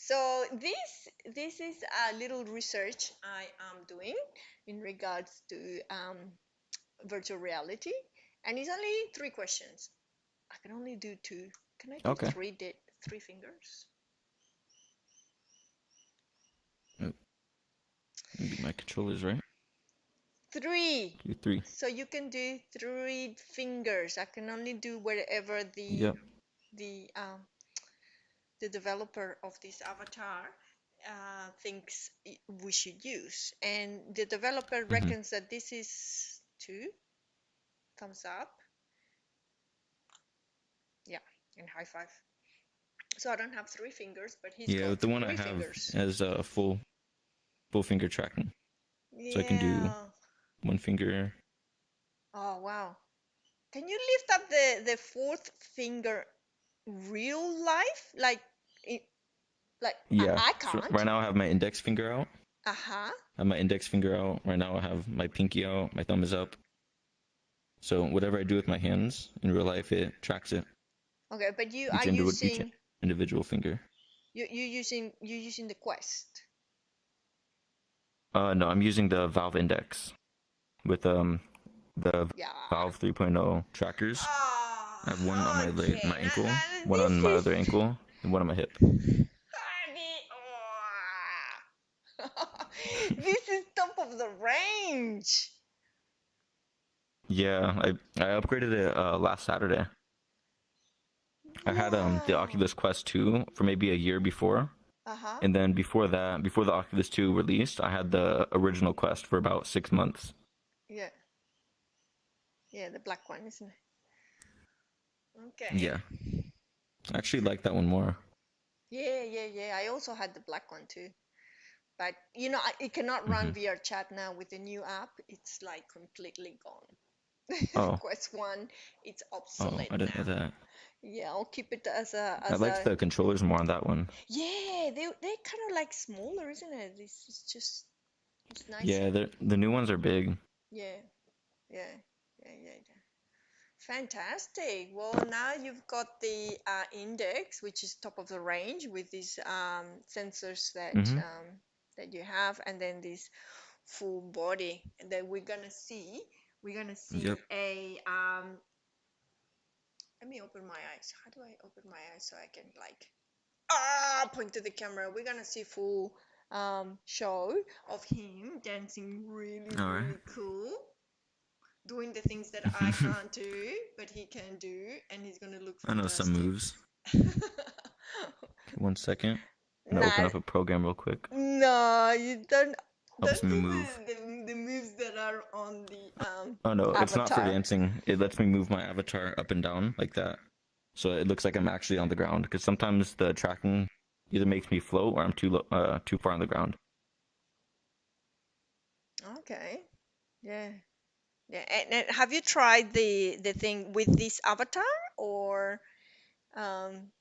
So this is a little research I am doing in regards to virtual reality, and it's only 3 questions. I can only do 2. Can I do Okay. 3 fingers? Maybe my controllers, right? 3. Do 3. So you can do 3 fingers. I can only do wherever Yep. the um, the developer of this avatar thinks we should use, and the developer Mm-hmm. reckons that this is 2 thumbs up. Yeah, and high five. So I don't have 3 fingers, but he's Yeah, got the one I 3 have fingers. has a full finger tracking, so I can do Yeah. 1 finger. Oh wow. Can you lift up the fourth finger real life? It, like Yeah. I So can't. right now I have my index finger out. Uh-huh. I have my index finger out. Right now I have my pinky out. My thumb is up. So whatever I do with my hands in real life, it tracks it. Okay, but you are Each using individual finger. you using the Quest. No, I'm using the Valve Index with the Yeah. Valve 3.0 trackers. I have one on Oh, my okay. ankle, one on This my is other ankle, and one on my hip. honey. Oh. This is top of the range. Yeah, I upgraded it last Saturday. I had the Wow. Oculus Quest 2 for maybe a year before, Uh-huh. and then before that, before the Oculus 2 released, I had the original Quest for about 6 months. Yeah. Yeah, the black one, isn't it? Okay. Yeah, I actually like that one more. Yeah. I also had the black one too. But it cannot run Hmm. VR chat now with the new app. It's like completely gone. Oh, Quest 1, it's oh, obsolete I didn't know now. that. Yeah, I'll keep it I as liked a the controllers more on that one. yeah, they're kind of like smaller, isn't it? It's just it's Yeah, nicer. the new ones are big. Yeah, yeah, yeah. Fantastic. Well, now you've got the index, which is top of the range with these sensors Hmm. that you have, and then this full body that we're gonna see. We're gonna see Yep. a Let me open my eyes. How do I open my eyes so I can point to the camera? We're gonna see full show of him dancing really All right. really cool, doing the things that I can't do, but he can do, and he's gonna look I know some fantastic. moves. Okay, 1 second. I'm gonna open Nah, up a program real quick. no, you Helps don't me do move. the moves that are on the Oh no, it's not for avatar. dancing. It lets me move my avatar up and down like that. So it looks like I'm actually on the ground. Because sometimes the tracking either makes me float or I'm too far on the ground. Okay. Yeah. Yeah. And have you tried the thing with this avatar or um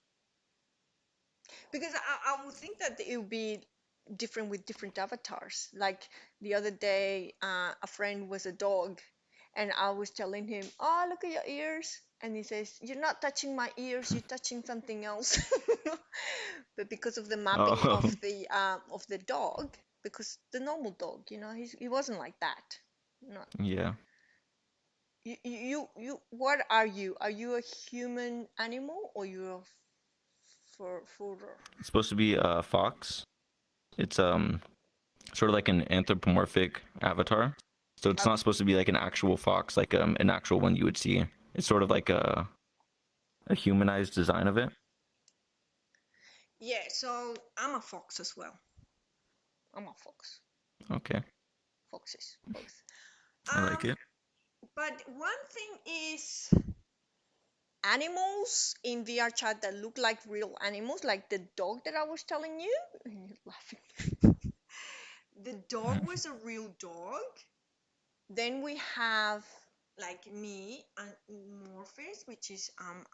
because I would think that it would be different with different avatars. Like the other day, a friend was a dog, and I was telling him, "Oh, look at your ears," and he says, "You're not touching my ears. You're touching something else." But because of the mapping Oh, of the dog, because the normal dog, he wasn't like that. Not yeah. What are you? Are you a human animal or you're a furrer? It's supposed to be a fox. It's sort of like an anthropomorphic avatar. So it's not supposed to be like an actual fox, like an actual one you would see. It's sort of like a humanized design of it. Yeah, so I'm a fox as well. I'm a fox. Okay, Foxes, both. I like Um, it. but one thing is animals in VR chat that look like real animals, like the dog that I was telling you. You're laughing. The dog was a real dog. Then we have like me and Morpheus, which is I'm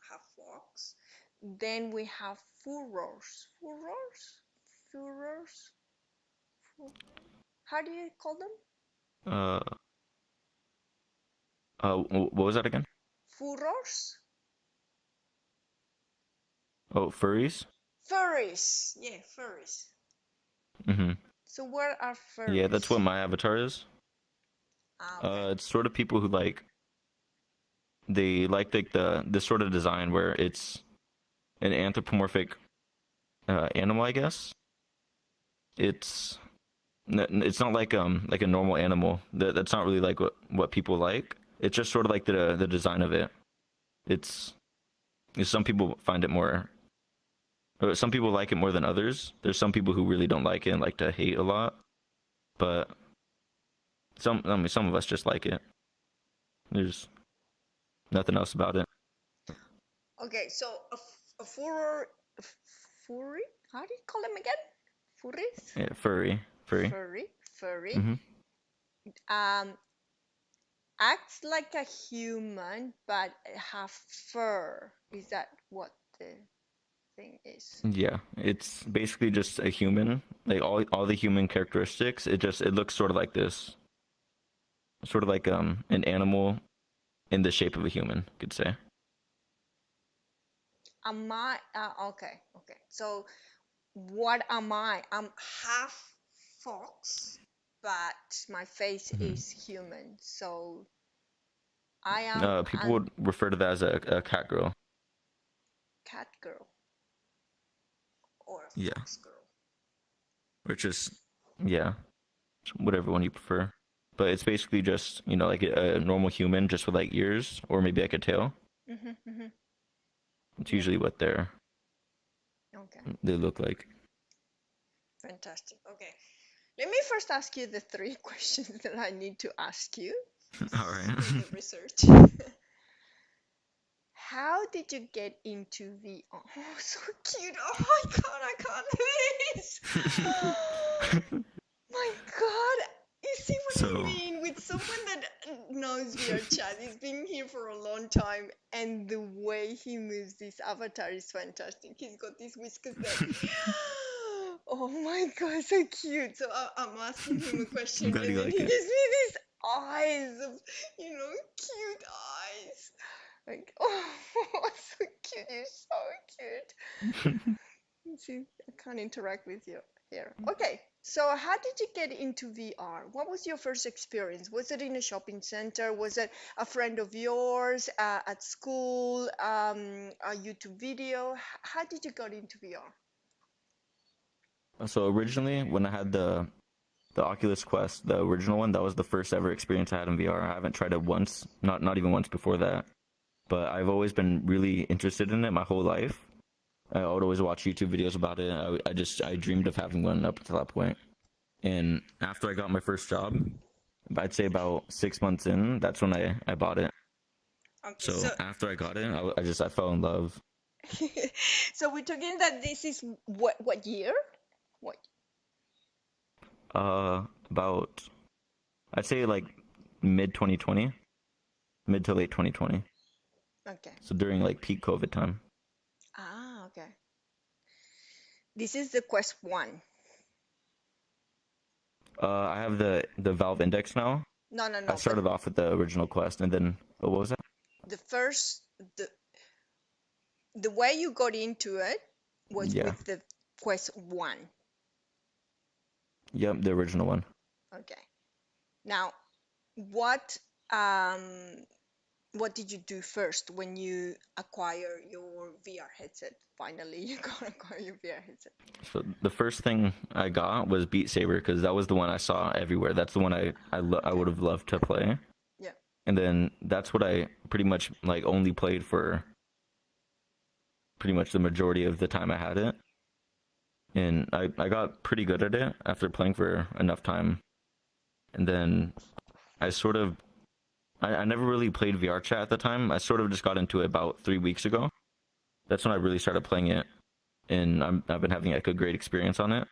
half fox. Then we have furors. How do you call them? Uh, what was that again? Furors. Oh, furries. Furries. Yeah, furries. Hmm. So what are Yeah, that's what furries? my avatar is. Ah, okay. It's sort of people who like the this sort of design where it's an anthropomorphic animal, I guess. It's it's not like a normal animal. That's not really like what people like. It's just sort of like the design of it. It's some people find it more. Or some people like it more than others. There's some people who really don't like it and like to hate a lot. But I mean, some of us just like it. There's nothing else about it. Okay, so a furry, a furry? How do you call them again? Furries? Yeah, furry. Furry. Hmm. Um, acts like a human but have fur. Is that what the thing is? Yeah, it's basically just a human. Like all the human characteristics. It looks sort of like this. Sort of like an animal in the shape of a human, you could say. Am I? Okay, okay. So what am I? I'm half fox, but my face Hmm. is human. So I am People a would refer to that as a cat girl. cat girl or a Yeah, fox girl. which is yeah, whatever one you prefer. But it's basically just like a normal human just with like ears or maybe like a tail. Mm-hmm, mm-hmm. It's Yeah. usually what Okay. they look like. Fantastic. Okay. Let me first ask you the three questions that I need to ask you All right. for the research. How did you get into VR? Oh, so cute. Oh my God, I can't do this. My God. You see what I So mean? With someone that knows VR chat, he's been here for a long time, and the way he moves this avatar is fantastic. He's got these whiskers that, oh my God, so cute. So I'm asking him a I'm question, glad and you then like he it. gives me these eyes of, cute eyes. Like, oh, so cute. You're so cute. See, I can't interact with you here. Okay, so how did you get into VR? What was your first experience? Was it in a shopping center? Was it a friend of yours at school? A YouTube video? How did you get into VR? So originally, when I had the Oculus Quest, the original one, that was the first ever experience I had in VR. I haven't tried it once, not even once before that. But I've always been really interested in it my whole life. I would always watch YouTube videos about it. I dreamed of having one up until that point. And after I got my first job, I'd say about 6 months in, that's when I bought it. Okay, so So after I got it, I fell in love. so we're talking that this is what year? What? About I'd say like mid 2020, mid to late 2020. Okay. So during like peak COVID time. Ah, okay. This is the Quest 1. I have the Valve Index now. No, no, I no, but started off with the original Quest, and then what was that? the first the the way you got into it was Yeah, with the Quest 1. yep, the original one. Okay. Now, what um what did you do first when you acquire your VR headset? Finally, you got to acquire your VR headset. So the first thing I got was Beat Saber because that was the one I saw everywhere. That's the one I Okay. would have loved to play. Yeah. And then that's what I pretty much like only played for pretty much the majority of the time I had it. And I got pretty good at it after playing for enough time. And then I sort of I never really played VR chat at the time. I sort of just got into it about 3 weeks ago. That's when I really started playing it, and I've been having like a great experience on it.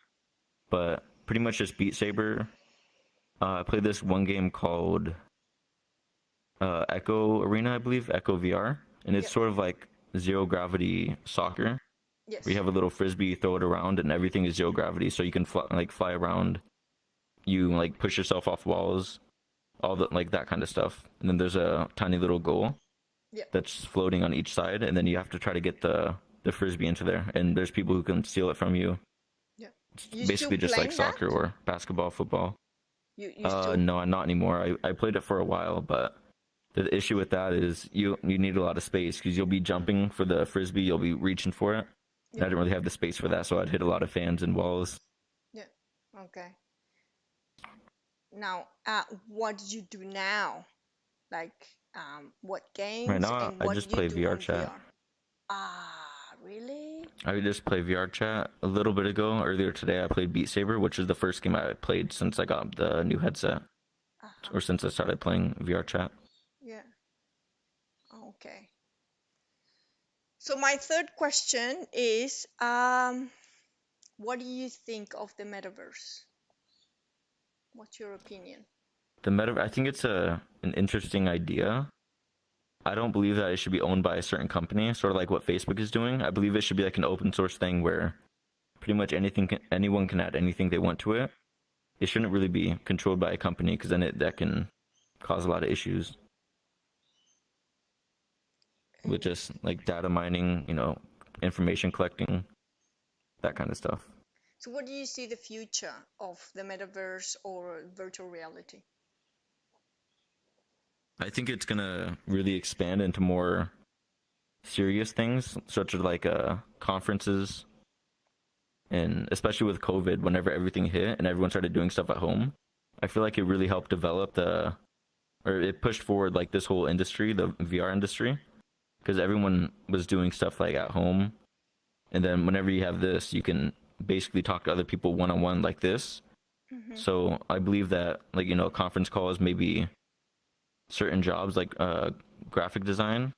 But pretty much just Beat Saber. I played this one game called Echo Arena, I believe, Echo VR, and it's Yeah. sort of like zero gravity soccer. Where you Yes. have a little frisbee, throw it around, and everything is zero gravity, so you can fly around. You like push yourself off walls, all the like that kind of stuff. And then there's a tiny little goal Yeah. that's floating on each side, and then you have to try to get the frisbee into there, and there's people who can steal it from you. Yeah. It's You still basically just like playing that? soccer or basketball, football. You still No, not anymore. I played it for a while, but the issue with that is you need a lot of space because you'll be jumping for the frisbee, you'll be reaching for it. And I yeah, didn't really have the space for that, so I'd hit a lot of fans and walls. yeah. Okay. Now, what do you do now? Like, what Right games now, and I what just you play do VR on chat. VR? Ah, really? I just play VR chat a little bit ago. Earlier today, I played Beat Saber, which is the first game I played since I got the new headset, Uh-huh. or since I started playing VR chat. Yeah. Okay. So my third question is, what do you think of the metaverse? What's your opinion? The meta, I think it's an interesting idea. I don't believe that it should be owned by a certain company, sort of like what Facebook is doing. I believe it should be like an open source thing where pretty much anyone can add anything they want to it. It shouldn't really be controlled by a company because then that can cause a lot of issues with And just like data mining, information collecting, that kind of stuff. so what do you see the future of the metaverse or virtual reality? I think it's gonna really expand into more serious things, such as like conferences, and especially with COVID, whenever everything hit and everyone started doing stuff at home, I feel like it really helped develop or it pushed forward like this whole industry, the VR industry, because everyone was doing stuff like at home, and then whenever you have this, you can basically talk to other people one on one like this. Mm-hmm. So I believe that like conference calls, maybe certain jobs like graphic design,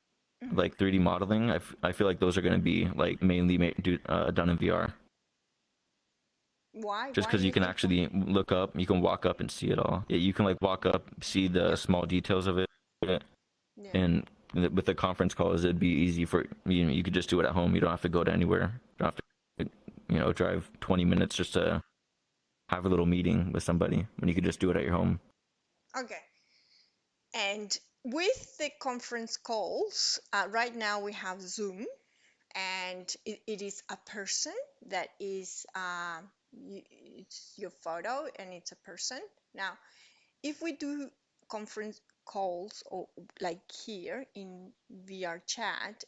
Mm-hmm. like 3D modeling, I feel like those are going to be like mainly done in VR. Why? Just Why because do you you can think so? actually look up, you can walk up and see it all. Yeah, you can like walk up, see the Yeah, small details of it, yeah. and with the conference calls, it'd be easy for you. You could just do it at home. You don't have to go to anywhere. You don't have to, drive 20 minutes just to have a little meeting with somebody when you could just do it at your home. Okay. And with the conference calls, right now we have Zoom, and it is a person that is, it's your photo and it's a person. Now, if we do conference calls or like here in VR chat,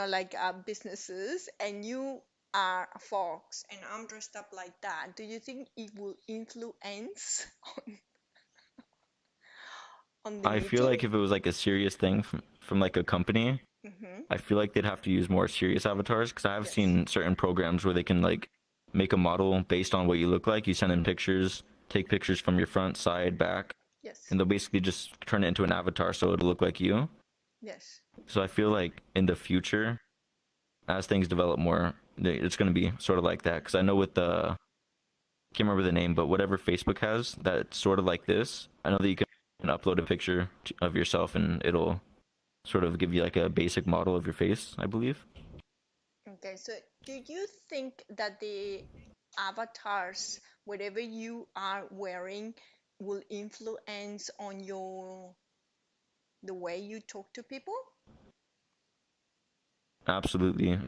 like businesses, and you are a fox and I'm dressed up like that, do you think it will influence on the I feel meeting? like if it was like a serious thing from like a company, Mm-hmm. I feel like they'd have to use more serious avatars because I have Yes. seen certain programs where they can like make a model based on what you look like. You send in pictures, take pictures from your front, side, back, Yes. and they'll basically just turn it into an avatar so it'll look like you. Yes. So I feel like in the future, as things develop more, it's going to be sort of like that. Because I know with the, I can't remember the name, but whatever Facebook has that's sort of like this, I know that you can upload a picture of yourself and it'll sort of give you like a basic model of your face, I believe. Okay. So, do you think that the avatars, whatever you are wearing, will influence on the way you talk to people? Absolutely.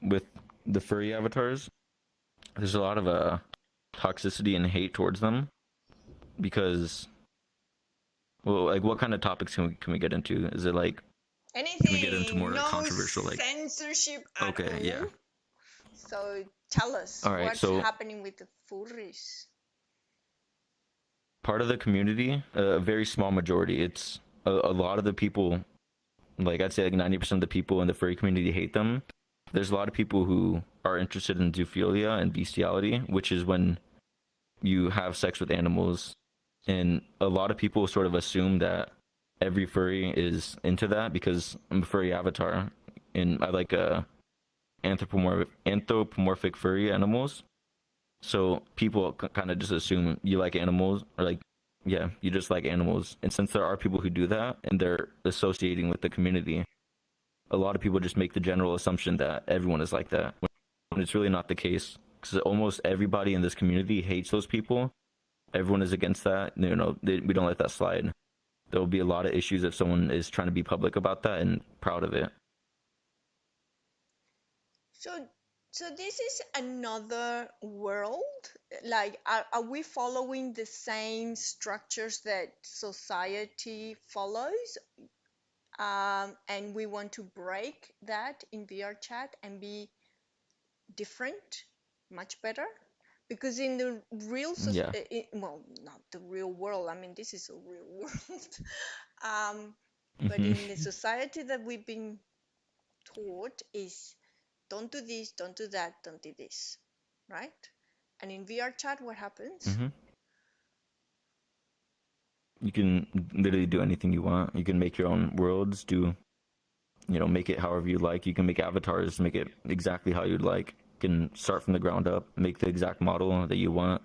With the furry avatars, there's a lot of toxicity and hate towards them because, well, like what kind of topics can we get into? Is it like, can we get into Anything, more like no controversial, like, censorship at okay, yeah. all. So tell us All right, what's so happening with the furries. part of the community, a very small majority, it's a lot of the people, like I'd say like 90% of the people in the furry community hate them. There's a lot of people who are interested in zoophilia and bestiality, which is when you have sex with animals. And a lot of people sort of assume that every furry is into that because I'm a furry avatar and I like anthropomorphic furry animals. So people kind of just assume you like animals, or like, yeah, you just like animals. And since there are people who do that and they're associating with the community, a lot of people just make the general assumption that everyone is like that, when it's really not the case. Because almost everybody in this community hates those people. Everyone is against that. We don't let that slide. There will be a lot of issues if someone is trying to be public about that and proud of it. So, so this is another world. Like, are we following the same structures that society follows? And we want to break that in VR chat and be different, much better. Because in the real, Yeah. well, not the real world. I mean, this is a real world. um, but Hmm. in the society that we've been taught is don't do this, don't do that, don't do this, right? And in VR chat, what happens? Hmm. You can literally do anything you want. You can make your own worlds, make it however you like. You can make avatars, make it exactly how you'd like. You can start from the ground up, make the exact model that you want,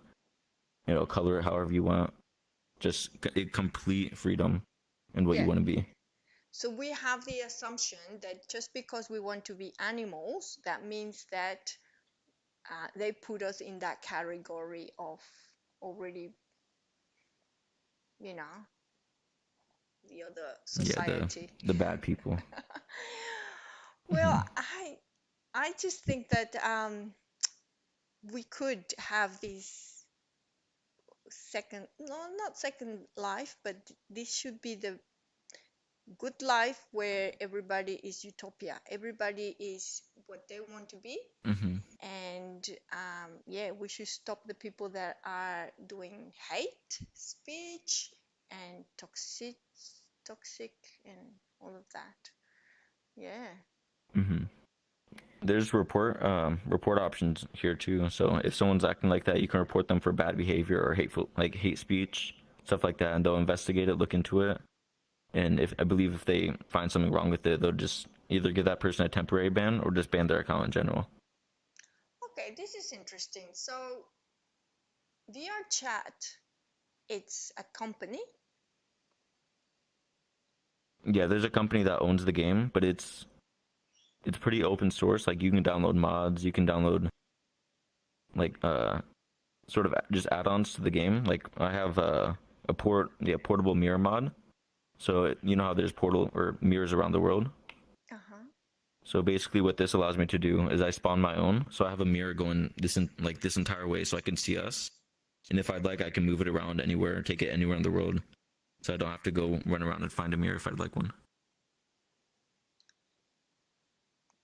color it however you want. Just complete freedom in what you Yeah. want to be. So we have the assumption that just because we want to be animals, that means that they put us in that category of already, you know, the other Yeah, the society. the bad people. Well, Hmm. I just think that we could have this second, no, not second life, but this should be the good life where everybody is utopia. Everybody is what they want to be. Hmm. And yeah, we should stop the people that are doing hate speech and toxic and all of that. Yeah. Hmm. There's report options here too. So if someone's acting like that, you can report them for bad behavior or hateful, like hate speech, stuff like that, and they'll investigate it, look into it. And I believe if they find something wrong with it, they'll just either give that person a temporary ban or just ban their account in general. Okay, this is interesting. So VR chat, it's a company. Yeah, there's a company that owns the game, but it's pretty open source. Like you can download mods, you can download like sort of just add-ons to the game. Like I have portable mirror mod. So you know how there's portal or mirrors around the world. Uh-huh. So basically, what this allows me to do is I spawn my own. So I have a mirror going this entire way, so I can see us. And if I'd like, I can move it around anywhere, take it anywhere in the world. So I don't have to go run around and find a mirror if I'd like one.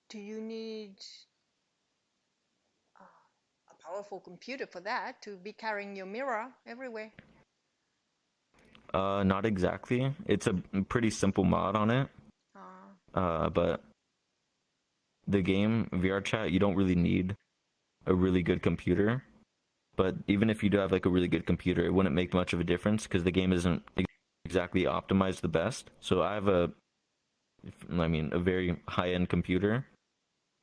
Do you need a powerful computer for that to be carrying your mirror everywhere? Not exactly. It's a pretty simple mod on it. Uh, But the game VR chat, you don't really need a really good computer. But even if you do have like a really good computer, it wouldn't make much of a difference because the game isn't exactly optimized the best. So I have a very high-end computer,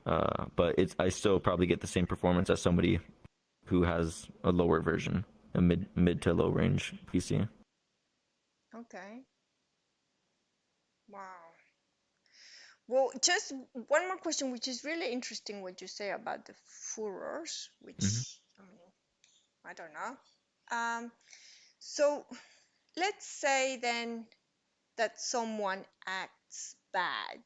but I still probably get the same performance as somebody who has a lower version, a mid to low range PC. okay. Wow. Well, just one more question, which is really interesting what you say about the furors, Hmm. which I mean, I don't know. So let's say then that someone acts bad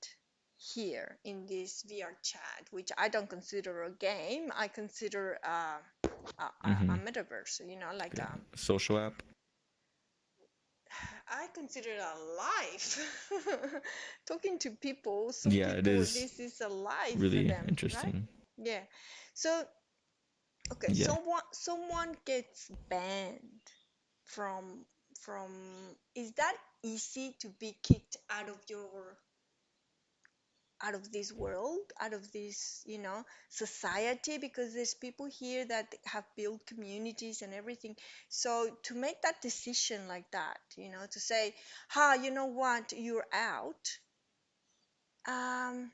here in this VR chat, which I don't consider a game. I consider a Hmm. metaverse, like Social app. I consider it a life. Talking to people, some Yeah, it people, is this is a life for really them, right? interesting. Yeah. So, okay, Yeah. someone gets banned from from is that easy to be kicked out of this world, out of this, society, because there's people here that have built communities and everything. So to make that decision like that, to say, you know what, you're out, um,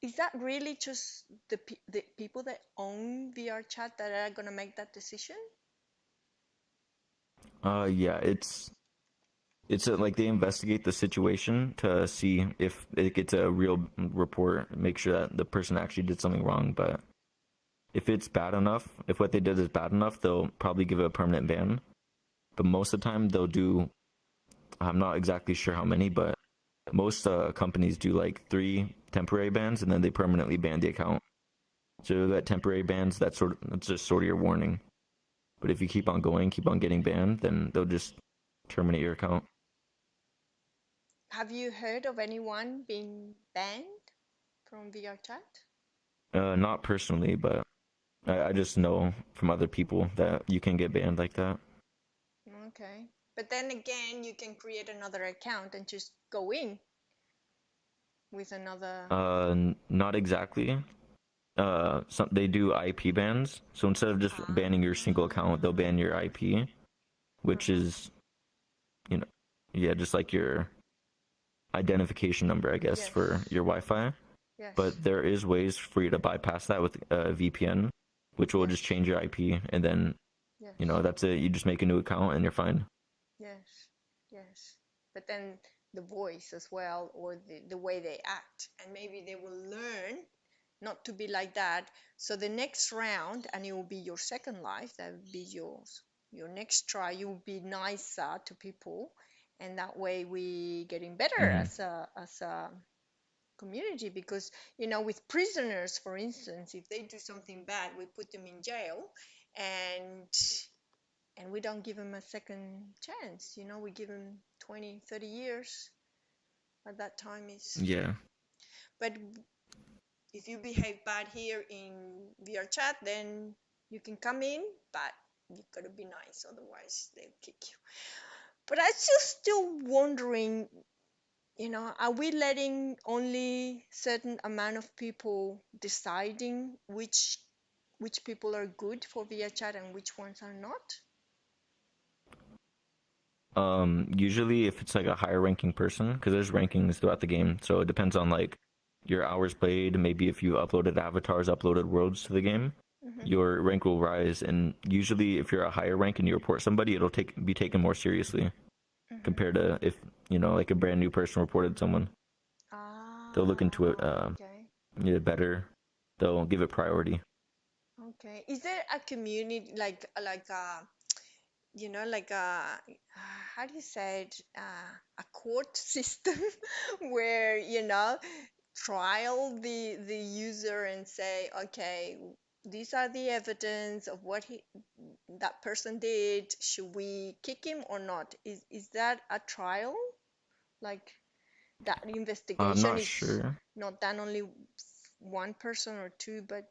is that really just the people that own VR chat that are gonna make that decision? Yeah, like they investigate the situation to see if it gets a real report, make sure that the person actually did something wrong. But if it's bad enough, if what they did is bad enough, they'll probably give it a permanent ban. But most of the time, they'll do. I'm not exactly sure how many, but most companies do like 3 temporary bans and then they permanently ban the account. So you'll get temporary bans. That's just sort of your warning. But if you keep on going, keep on getting banned, then they'll just terminate your account. Have you heard of anyone being banned from VR chat? Not personally, but I just know from other people that you can get banned like that. Okay. But then again, you can create another account and just go in with another. Not exactly. They do IP bans. So instead of just banning your single account, they'll ban your IP, which Uh-huh. is, you know, yeah, just like your identification number, I guess, Yes. for your Wi-Fi. Yes. But there is ways for you to bypass that with a VPN, which will just Yes. change your IP, and then Yes. that's it. You just make a new account and you're fine. Yes. Yes. But then the voice as well, or the way they act, and maybe they will learn not to be like that. So the next round, and it will be your second life, that will be yours. Your next try, you will be nicer to people, and that way we getting better Hmm. as a community. Because with prisoners, for instance, if they do something bad, we put them in jail, and we don't give them a second chance. We give them 20, 30 years. At that time is. Yeah. But if you behave bad here in VR chat, then you can come in, but you gotta be nice, otherwise they'll kick you. But I just still wondering, are we letting only certain amount of people deciding which people are good for VR chat and which ones are not? Usually if it's like a higher ranking person, because there's rankings throughout the game, so it depends on like your hours played. Maybe if you uploaded avatars, uploaded worlds to the game, Mm-hmm. your rank will rise. And usually, if you're a higher rank and you report somebody, it'll take be taken more seriously Mm-hmm. compared to if like a brand new person reported someone. They'll look into it Okay. better. They'll give it priority. Okay. Is there a community like like how do you say it? A court system where trial the user and say, okay, these are the evidence of what that person did. Should we kick him or not? Is that a trial? Like that I'm investigation not is sure. not done only one person or two, but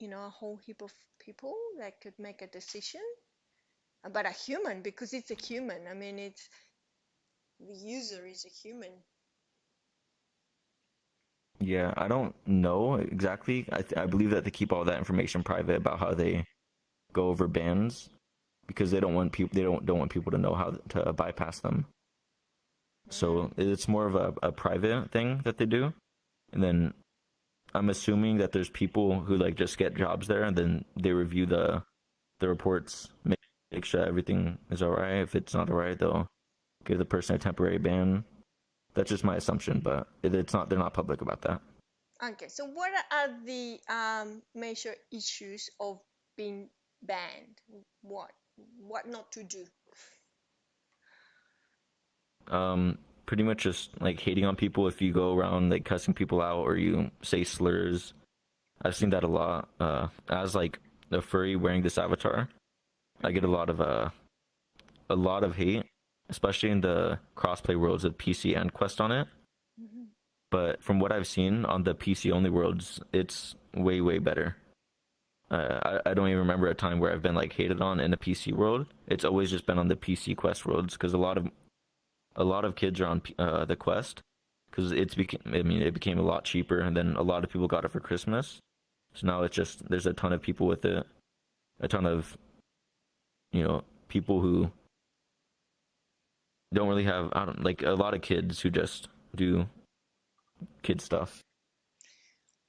a whole heap of people that could make a decision about a human, because it's a human. I mean, it's the user is a human. Yeah, I don't know exactly. I believe that they keep all that information private about how they go over bans because they don't want people to know how to bypass them. So Mm. it's more of a private thing that they do. And then I'm assuming that there's people who like just get jobs there and then they review the reports, make sure everything is all right. If it's not all right, they'll give the person a temporary ban. That's just my assumption, but it's not. They're not public about that. Okay, so what are the major issues of being banned? What what not to do? Pretty much just like hating on people if you go around like cussing people out or you say slurs. I've seen that a lot. As like a furry wearing this avatar, I get Mm-hmm. a lot of hate, especially in the crossplay worlds with PC and Quest on it. Mm-hmm. But from what I've seen on the PC only worlds, it's way better. I don't even remember a time where I've been like hated on in a PC world. It's always just been on the PC Quest worlds because a lot of kids are on the Quest because it became a lot cheaper and then a lot of people got it for Christmas. So now it's just there's a ton of people with it, a ton of people who don't really have I don't like a lot of kids who just do kid stuff.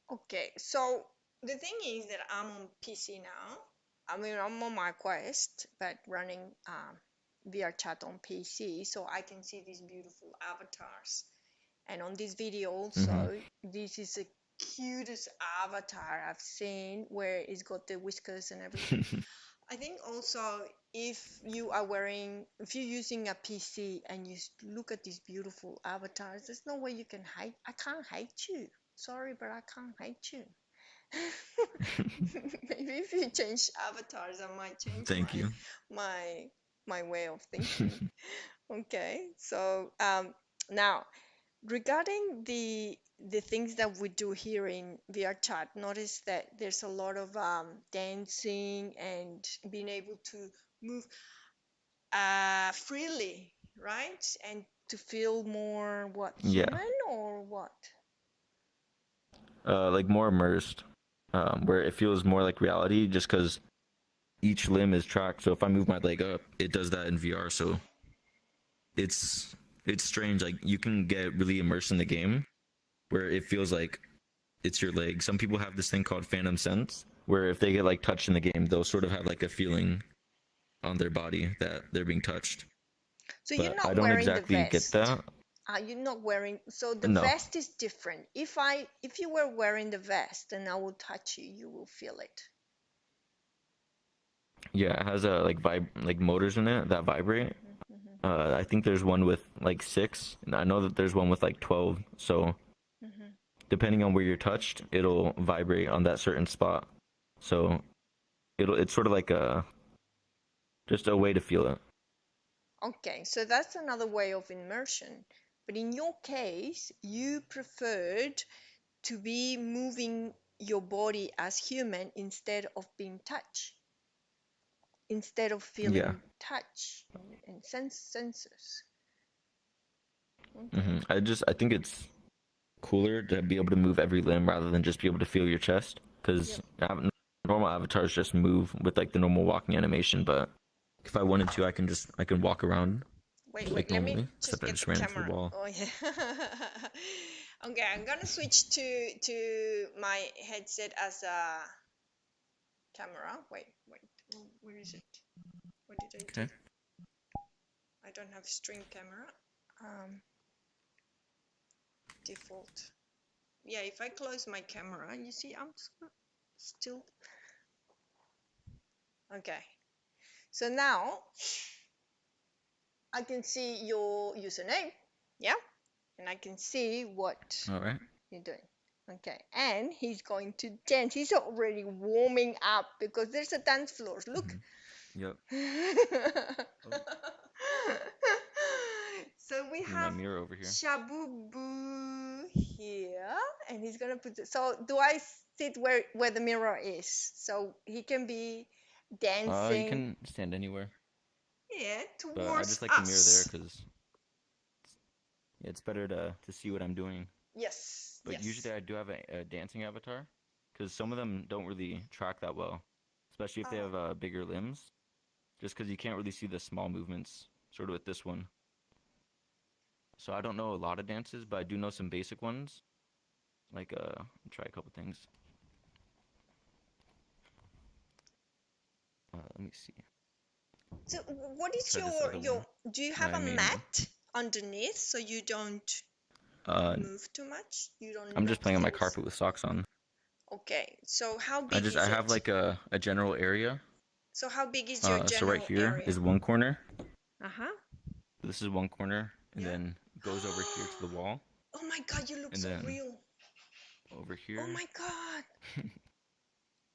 Okay, so the thing is that I'm on PC now. I mean, I'm on my Quest, but running VR chat on PC, so I can see these beautiful avatars. And on this video Hmm. also, this is the cutest avatar I've seen, where it's got the whiskers and everything. I think also, if you're using a PC and you look at these beautiful avatars, there's no way you can hide. I can't hate you. Sorry, but I can't hate you. Maybe if you change avatars, I might change Thank you. my my way of thinking. Okay, so now regarding the things that we do here in VR chat, notice that there's a lot of dancing and being able to move freely, right? And to feel more what, Yeah. human or what? Like more immersed, where it feels more like reality, just because each limb is tracked. So if I move my leg up, it does that in VR. So it's it's strange. Like you can get really immersed in the game, where it feels like it's your leg. Some people have this thing called phantom sense, where if they get like touched in the game, they'll sort of have like a feeling on their body that they're being touched. So you're But I not don't wearing the exactly get vest. that. You're not wearing, so the No. vest is different. If you were wearing the vest and I will touch you, you will feel it. Yeah, it has a like motors in it that vibrate. Mm-hmm, I think there's one with like 6, and I know that there's one with like 12. So mm-hmm. depending on where you're touched, it'll vibrate on that certain spot. So it's sort of like a just a way to feel it. Okay, so that's another way of immersion. But in your case, you preferred to be moving your body as human instead of being touched, instead of Yeah. feeling touch and senses. Okay. I think it's cooler to be able to move every limb rather than just be able to feel your chest, because Yep. normal avatars just move with like the normal walking animation. But if I wanted to, I can walk around Wait, like let me normally, just except I get just the ran into the camera. wall. Oh yeah. Okay, I'm gonna switch to my headset as a camera. Wait. Where is it? What did I do? Okay. I don't have stream camera. Default. Yeah, if I close my camera, you see I'm still okay. So now I can see your username. Yeah, and I can see what All right. you're doing. Okay, and he's going to dance. He's already warming up because there's a dance floor. Look. Yep. Oh, So we see my have mirror over here. SHABUBU here, and he's gonna put it. So do I sit where the mirror is, so he can be You dancing? can stand anywhere, Yeah, but I towards just like the mirror there us. because it's better to see what I'm doing. Yes, But yes. usually I do have a dancing avatar, because some of them don't really track that well, especially if they Oh, have bigger limbs. Just because you can't really see the small movements, sort of with this one. So I don't know a lot of dances, but I do know some basic ones. Like I'll try a couple things. Let me see. so what is Try this other your? one. Do you have My a main one. mat underneath so you don't Uh, move too much? You don't I'm knock just playing on my things? carpet with socks on. Okay, so how big I is have it? like a general area. So how big is your So right general here area? is one corner. Uh-huh. This is one corner, and Yeah. then goes over here to the wall, Oh my God, you look and so then real. over Oh here, my God.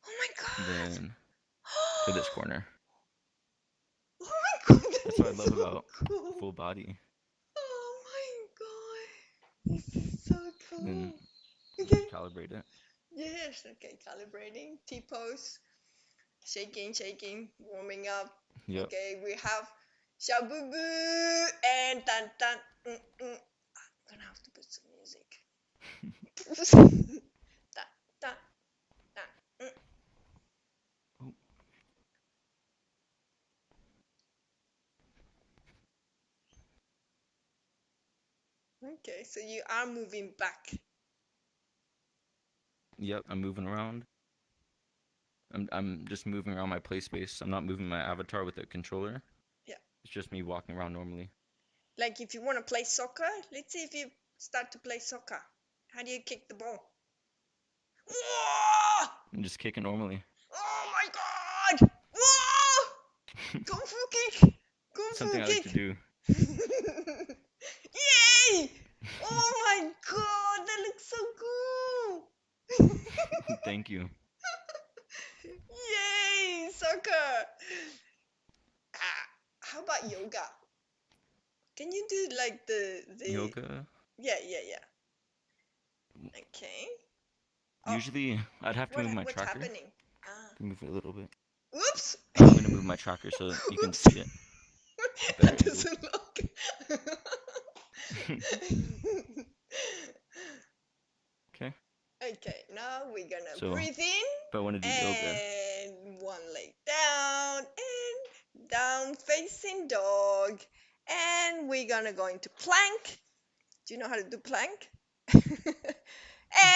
Oh my and God. then to this corner. Oh my God, That's that what I is love so about cool. full body. Oh my God. This is so And then cool. just Okay. calibrate it. Yes, okay, calibrating, T-pose, shaking, warming up. Yep. Okay, we have SHABUBU and tan tan. I'm gonna have to put some music. Ta, ta, ta, Oh, Okay, so you are moving back. yep. I'm moving around. I'm just moving around my play space. I'm not moving my avatar with a controller. Yeah. It's just me walking around normally. Like if you want to play soccer, let's see if you start to play soccer. How do you kick the ball? Whoa! I'm just kicking normally. Oh my God! Whoa! Kung Fu kick! Kung Fu Something I like to kick! do. Yay! Oh my God, that looks so cool! Thank you. Yay, soccer. How about yoga? Can you do like the Yoga. yeah. Okay. Oh, Usually, I'd have to move my what's tracker. happening? Ah. Move it a little bit. Oops. I'm gonna move my tracker so you can Oops. see it a better That angle. doesn't look. Okay. Okay, now we're gonna So breathe in if I want to do yoga, and one leg down and down facing dog. And we're gonna go into plank. Do you know how to do plank?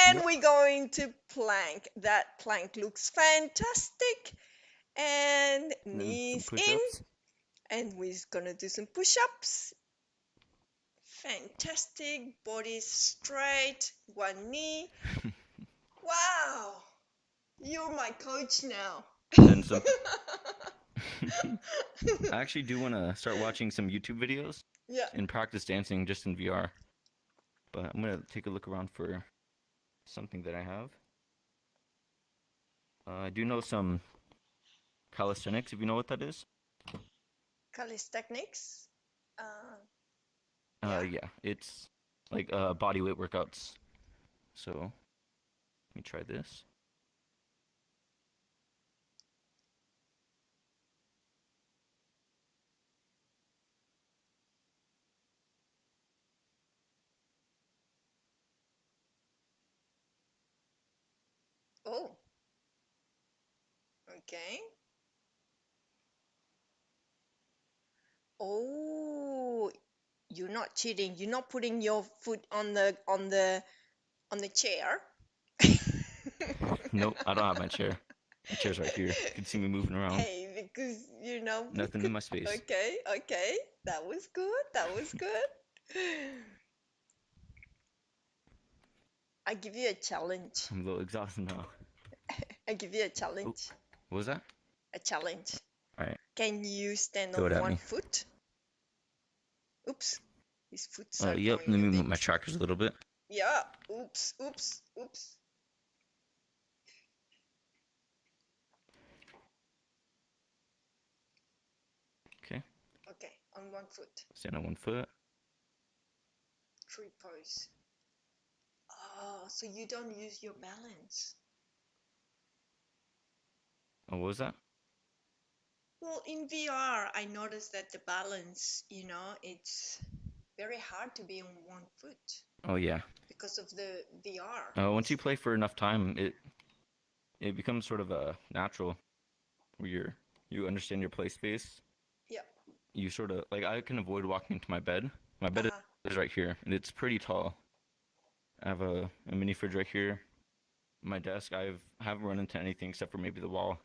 And yep. we're going to plank. That plank looks fantastic. And And then some knees in. push-ups. And we're gonna do some push-ups. Fantastic. Body straight. One knee. Wow. You're my coach now. Then some. I actually do want to start watching some YouTube videos Yeah. and practice dancing just in VR. But I'm gonna take a look around for something that I have. I do know some calisthenics, if you know what that is. Calisthenics. Yeah. Yeah, it's like bodyweight workouts. So let me try this. Oh, okay. Oh, you're not cheating. You're not putting your foot on the chair. Nope, I don't have my chair. My chair's right here. You can see me moving around. Hey, because Nothing in my space. Okay. That was good. That was good. I give you a challenge. I'm a little exhausted now. I give you a Oh, challenge. what was that? A challenge. All right, Can you stand throw it on at one me. foot? Oops. His foot's are Yep. going Let a me bit. move my trackers a little bit. Yeah. Oops. Okay. Okay. On one foot. Stand on one foot. Tree pose. Oh, so you don't use your balance. Oh, what was that? Well, in VR, I noticed that the balance, it's very hard to be on one foot Oh yeah. because of the VR. Once you play for enough time, it becomes sort of a natural where you understand your play space. Yeah. You sort of like I can avoid walking into my bed. My bed Uh-huh. is right here, and it's pretty tall. I have a mini fridge right here. My desk, haven't run into anything except for maybe the wall.